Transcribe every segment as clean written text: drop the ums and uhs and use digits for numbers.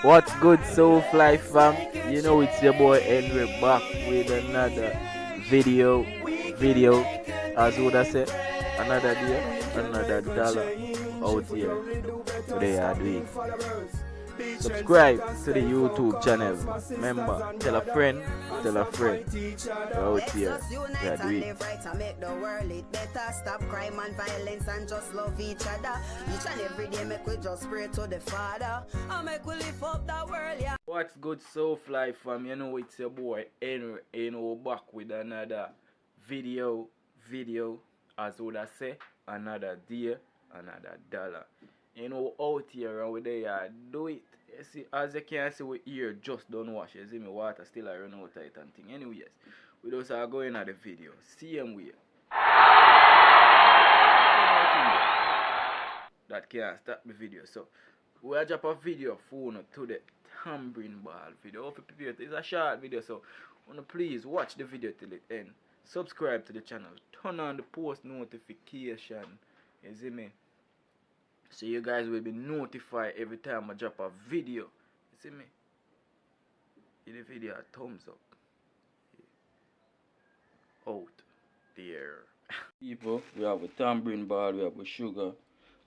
What's good, Soul Fly fam? You know it's your boy Henry back with another video. As would I say, another day, another dollar out here. Today I do it. Subscribe to the YouTube channel. Remember, tell a friend, tell a friend. We're out here. We are doing it. Make the world it better. Stop crime and violence and just love each other. Each and every day make we just pray to the Father and make we lift up the world, yeah. What's good, Soulfly fam? You know it's your boy Henry, back with another video, as would I say, another day, another dollar. Out here and we there, do it. You see, as you can see, we here just don't wash. You see me, water still I run out of it and thing. Anyways, we just are going at the video. Same way. That can't stop the video. So, we are drop a video for to the tamarind ball video. It's a short video, so please watch the video till it end. Subscribe to the channel. Turn on the post notification. You see me? So you guys will be notified every time I drop a video. You see me? Give the video a thumbs up. Out there. People, we have a tamarind ball, we have a sugar.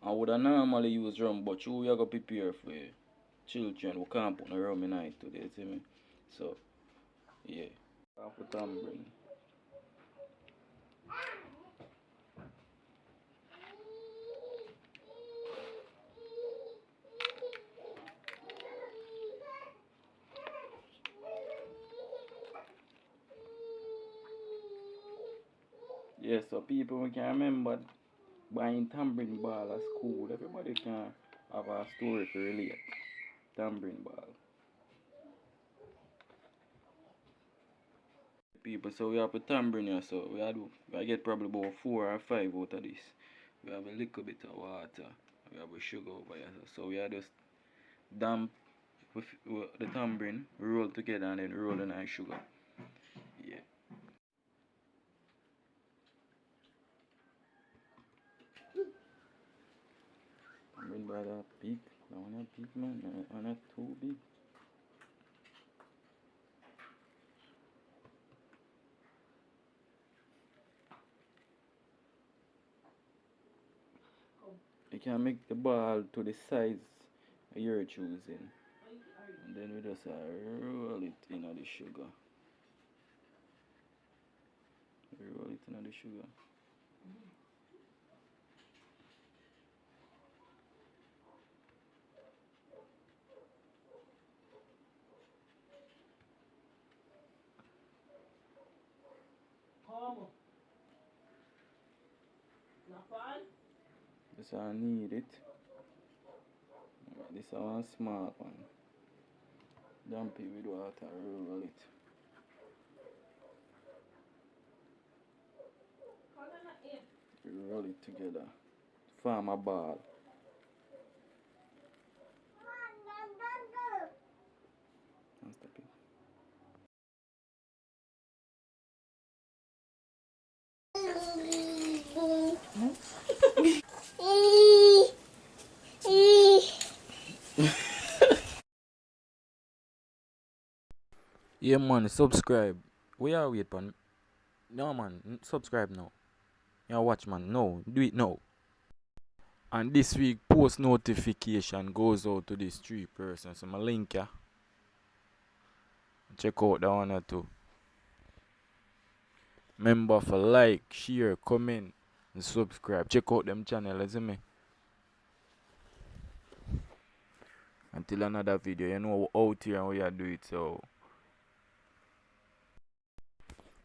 And would I normally use rum, but you are going to prepare for children. We can't put no rum in it today, you see me? So, yeah. Half a tamarind. Yeah, so people, we can remember buying tamarind ball at school. Everybody can have a story to relate. Tamarind ball. People, so we have a tamarind here, so I get probably about 4 or 5 out of this. We have a little bit of water. We have a sugar over here. So we are just damp with the tamarind, roll together and then roll the nice sugar. Yeah. Tamarind by that big. That one not big, man. That not too big. You can make the ball to the size you're choosing. And then we just roll it in the sugar. Roll it in the sugar. This I need it. This is one small one. Dump it with water, roll it. Roll it together. Form a ball. And stop it. Yeah man, subscribe. We are wait man. No man, subscribe now. Yeah, watch man, no, do it now. And this week post notification goes out to these 3 persons. So my link ya. Check out that one or two. Remember for like, share, comment, and subscribe. Check out them channel, see me. Until another video, you know we're out here and we are do it, so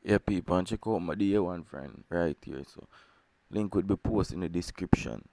yeah people, and check out my day one friend right here, so link will be posted in the description.